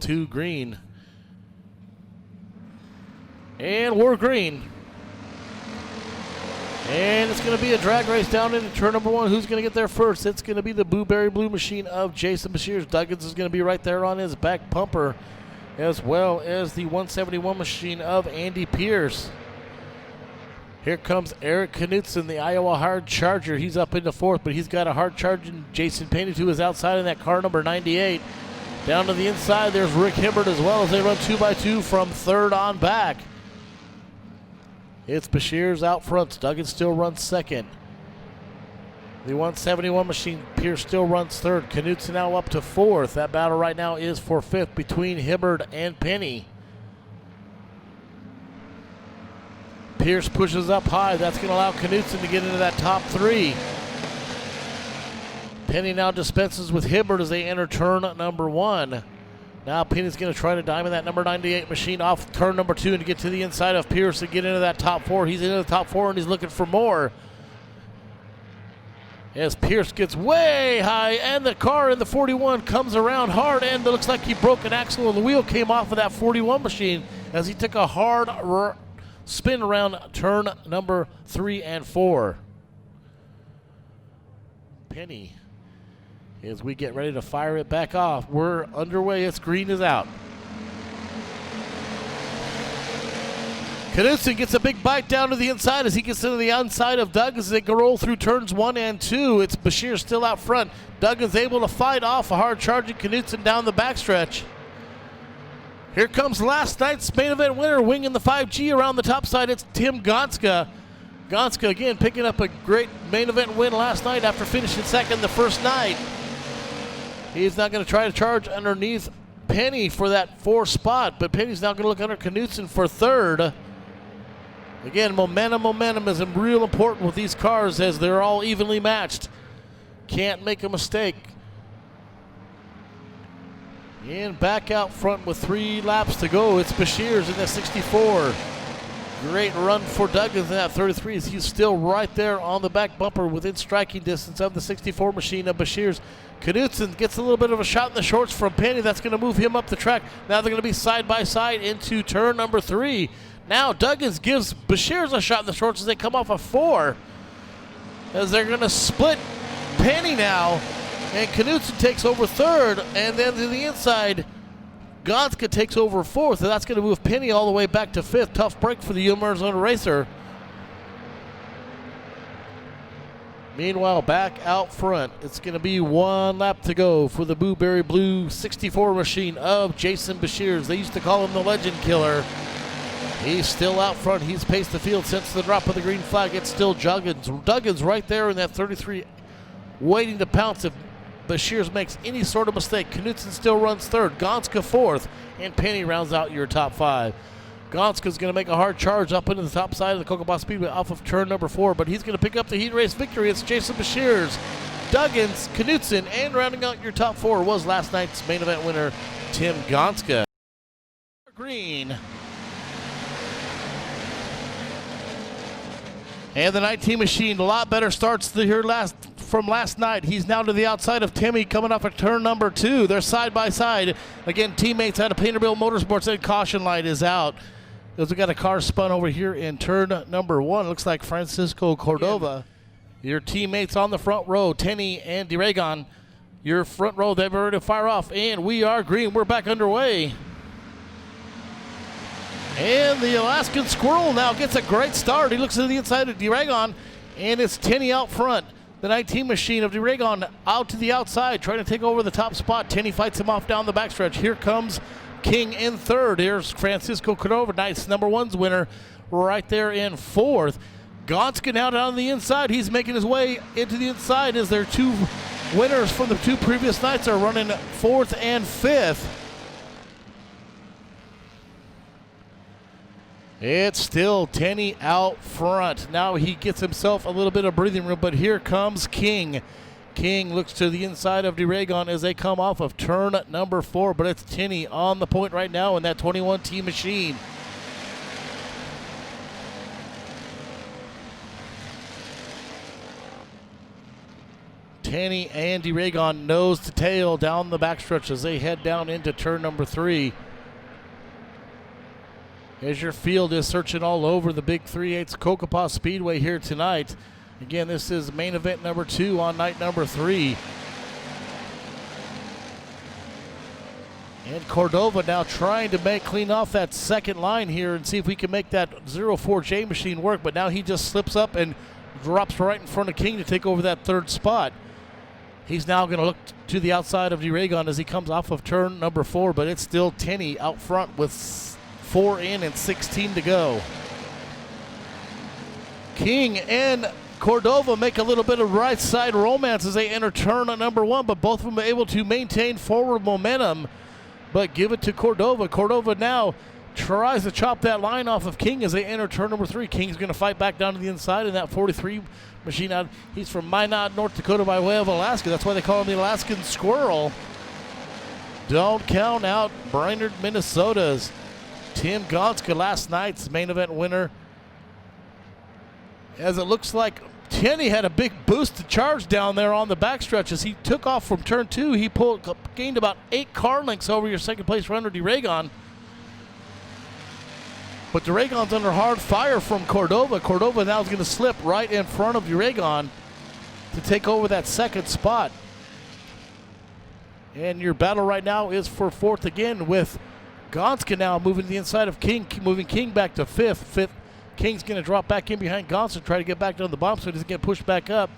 to green. And we're green. And it's going to be a drag race down into turn number 1. Who's going to get there first? It's going to be the Blueberry Blue machine of Jason Beshears. Duggins is going to be right there on his back bumper, as well as the 171 machine of Andy Pierce. Here comes Eric Knutson, the Iowa hard charger. He's up into 4th, but he's got a hard charging Jason Penny to his outside in that car number 98. Down to the inside, there's Rick Hibbert as well as they run 2x2 from 3rd on back. It's Beshears out front. Duggins still runs 2nd. The 171 machine, Pierce still runs 3rd. Knutson now up to 4th. That battle right now is for 5th between Hibbert and Penny. Pierce pushes up high. That's going to allow Knutson to get into that top 3. Penny now dispenses with Hibbert as they enter turn number 1. Now Penny's going to try to diamond that number 98 machine off turn number 2 and get to the inside of Pierce and get into that top 4. He's into the top 4 and he's looking for more. As Pierce gets way high and the car in the 41 comes around hard and it looks like he broke an axle and the wheel came off of that 41 machine as he took a hard spin around turn number 3 and 4. Penny, as we get ready to fire it back off, we're underway. It's green is out. Knutson gets a big bite down to the inside as he gets into the inside of Duggins as they roll through turns 1 and 2. It's Beshears still out front. Duggins able to fight off a hard charging Knutson down the backstretch. Here comes last night's main event winner, winging the 5G around the top side. It's Tim Gonska. Gonska again picking up a great main event win last night after finishing 2nd the first night. He's not going to try to charge underneath Penny for that 4th spot, but Penny's now going to look under Knutson for 3rd. Again, momentum is real important with these cars as they're all evenly matched. Can't make a mistake. And back out front with 3 laps to go. It's Beshears in that 64. Great run for Duggins in that 33. He's still right there on the back bumper within striking distance of the 64 machine of Beshears. Knutson gets a little bit of a shot in the shorts from Penny. That's going to move him up the track. Now they're going to be side by side into turn number 3. Now Duggins gives Beshears a shot in the shorts as they come off a 4. As they're going to split Penny now. And Knutson takes over 3rd. And then to the inside, Gonska takes over 4th. And that's going to move Penny all the way back to 5th. Tough break for the Arizona racer. Meanwhile, back out front, it's going to be 1 lap to go for the Blueberry Blue 64 machine of Jason Beshears. They used to call him the Legend Killer. He's still out front. He's paced the field since the drop of the green flag. It's still Duggins. Duggins right there in that 33, waiting to pounce if Beshears makes any sort of mistake. Knutson still runs 3rd. Gonska 4th. And Penny rounds out your top 5. Gonska's going to make a hard charge up into the top side of the Cocopah Speedway off of turn number 4, but he's going to pick up the heat race victory. It's Jason Beshears, Duggins, Knutson, and rounding out your top 4 was last night's main event winner, Tim Gonska. Green. And the 19 machine, a lot better starts here from last night. He's now to the outside of Timmy coming off of turn number 2. They're side by side. Again, teammates out of Painterville Motorsports said caution light is out. As we got a car spun over here in turn number 1. Looks like Francisco Cordova. Your teammates on the front row, Tenny and DeRagon. Your front row, they're ready to fire off. And we are green. We're back underway. And the Alaskan Squirrel now gets a great start. He looks to the inside of DeRagon, and it's Tenny out front. The 19 machine of DeRagon out to the outside, trying to take over the top spot. Tenny fights him off down the backstretch. Here comes King in 3rd. Here's Francisco Cordova, nice number 1's winner, right there in 4th. Gonska now down the inside. He's making his way into the inside as their 2 winners from the 2 previous nights are running 4th and 5th. It's still Tenny out front. Now he gets himself a little bit of breathing room, but here comes King. King looks to the inside of DeRagon as they come off of turn number 4, but it's Tenny on the point right now in that 21T machine. Tanny and DeRagon nose to tail down the backstretch as they head down into turn number 3. As your field is searching all over the big 3/8 Cocopah Speedway here tonight. Again, this is main event number 2 on night number 3. And Cordova now trying to clean off that second line here and see if we can make that 04J machine work. But now he just slips up and drops right in front of King to take over that third spot. He's now going to look to the outside of DeRagon as he comes off of turn number 4. But it's still Tenney out front with 4 in and 16 to go. King and Cordova make a little bit of right side romance as they enter turn number 1, but both of them are able to maintain forward momentum, but give it to Cordova. Cordova now tries to chop that line off of King as they enter turn number 3. King's going to fight back down to the inside in that 43 machine out. He's from Minot, North Dakota by way of Alaska. That's why they call him the Alaskan Squirrel. Don't count out Brainerd, Minnesota's Tim Gonska, last night's main event winner. As it looks like Tenney had a big boost to charge down there on the backstretch as he took off from turn 2. He gained about 8 car lengths over your second place runner, DeRagon. But DeRagon's under hard fire from Cordova. Cordova now is going to slip right in front of DeRagon to take over that second spot. And your battle right now is for 4th again, with Gonska now moving to the inside of King, moving King back to 5th. King's going to drop back in behind Gonska and try to get back down the bottom so he doesn't get pushed back up.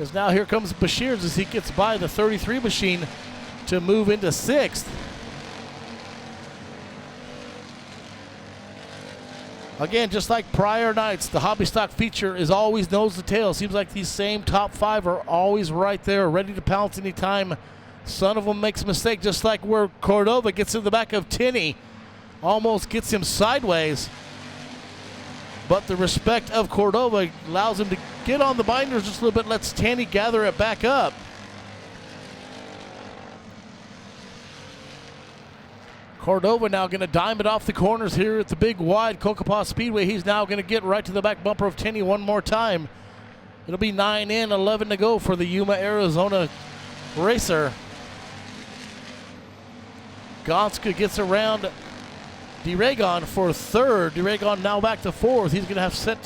As now here comes Bashirs as he gets by the 33 machine to move into 6th. Again, just like prior nights, the hobby stock feature is always nose to tail. Seems like these same top 5 are always right there, ready to pounce anytime son of them makes a mistake, just like where Cordova gets in the back of Tenney, almost gets him sideways. But the respect of Cordova allows him to get on the binders just a little bit, lets Tenney gather it back up. Cordova now going to dime it off the corners here at the big wide Cocopah Speedway. He's now going to get right to the back bumper of Tenney one more time. It'll be 9 in, 11 to go for the Yuma, Arizona racer. Gonska gets around DeRagon for 3rd. DeRagon now back to 4th. He's going to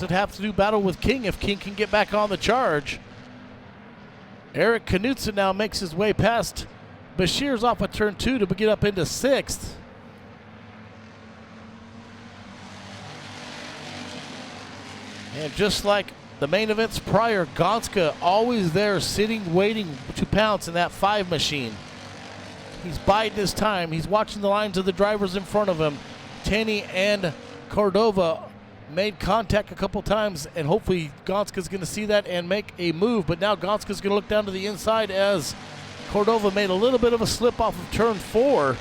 have to do battle with King if King can get back on the charge. Eric Knutson now makes his way past Bashirs off of turn 2 to get up into 6th. And just like the main events prior, Gonska always there sitting, waiting to pounce in that 5 machine. He's biding his time. He's watching the lines of the drivers in front of him. Tenney and Cordova made contact a couple times, and hopefully Gonska's going to see that and make a move. But now Gonska's going to look down to the inside as Cordova made a little bit of a slip off of turn 4.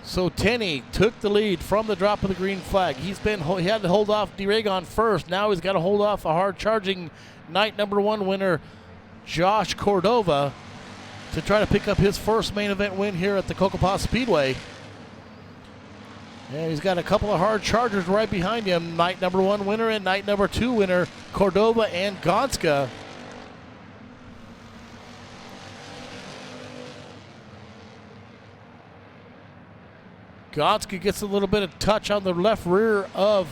So Tenney took the lead from the drop of the green flag. He had to hold off DeRagon first. Now he's got to hold off a hard-charging night number 1 winner, Josh Cordova, to try to pick up his first main event win here at the Cocopah Speedway. And he's got a couple of hard chargers right behind him. Night number 1 winner and night number 2 winner, Cordova and Gonska. Gonska gets a little bit of touch on the left rear of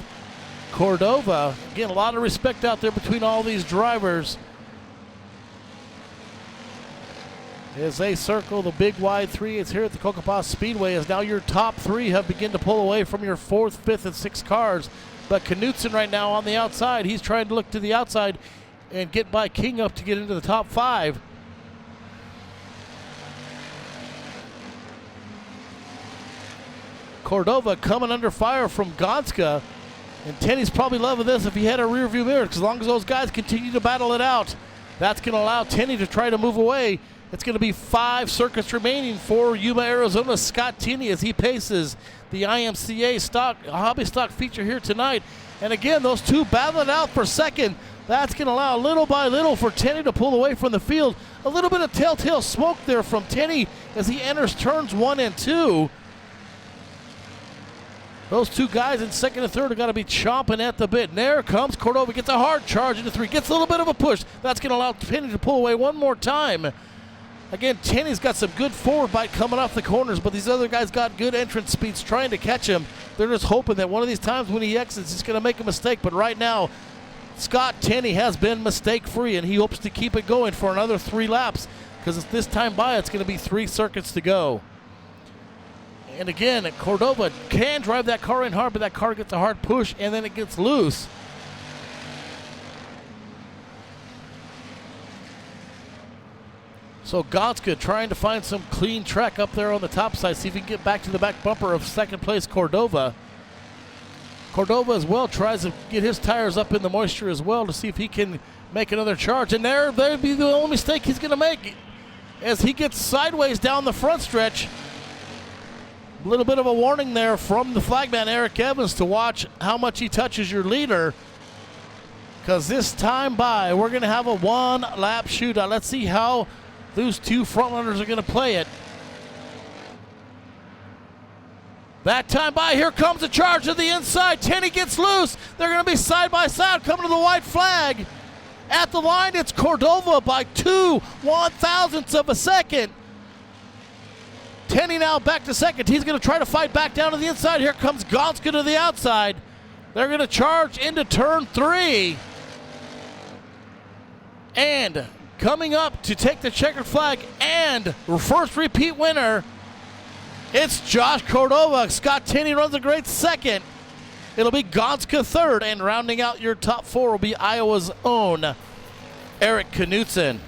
Cordova. Again, a lot of respect out there between all these drivers as they circle the big wide 3/8 here at the Cocopah Speedway, as now your top 3 have begun to pull away from your 4th, 5th, and 6th cars. But Knutson right now on the outside. He's trying to look to the outside and get by King up to get into the top 5. Cordova coming under fire from Gonska. And Tenney's probably loving this if he had a rear view mirror, because as long as those guys continue to battle it out, that's going to allow Tenney to try to move away. It's going to be 5 circuits remaining for Yuma, Arizona. Scott Tenney as he paces the IMCA hobby stock feature here tonight. And again, those two battle it out for second. That's going to allow little by little for Tenney to pull away from the field. A little bit of telltale smoke there from Tenney as he enters turns 1 and 2. Those two guys in second and third have got to be chomping at the bit. And there comes Cordova, gets a hard charge into 3, gets a little bit of a push. That's going to allow Penny to pull away one more time. Again, Tenney's got some good forward bite coming off the corners, but these other guys got good entrance speeds trying to catch him. They're just hoping that one of these times when he exits, he's going to make a mistake. But right now, Scott Tenney has been mistake-free, and he hopes to keep it going for another 3 laps, because this time by, it's going to be 3 circuits to go. And again, Cordova can drive that car in hard, but that car gets a hard push, and then it gets loose. So Gonska trying to find some clean track up there on the top side, see if he can get back to the back bumper of second place Cordova. Cordova as well tries to get his tires up in the moisture as well to see if he can make another charge. And there'd be the only mistake he's going to make as he gets sideways down the front stretch. A little bit of a warning there from the flagman Eric Evans to watch how much he touches your leader, because this time by, we're going to have a 1-lap shootout. Let's see how those two front runners are going to play it. That time by, here comes a charge to the inside. Tenney gets loose. They're going to be side by side coming to the white flag. At the line, it's Cordova by 2 1/1000ths of a second. Tenney now back to second. He's going to try to fight back down to the inside. Here comes Gonska to the outside. They're going to charge into turn 3. And coming up to take the checkered flag and first repeat winner, it's Josh Cordova. Scott Tenney runs a great second. It'll be Gonska third, and rounding out your top 4 will be Iowa's own Eric Knutson.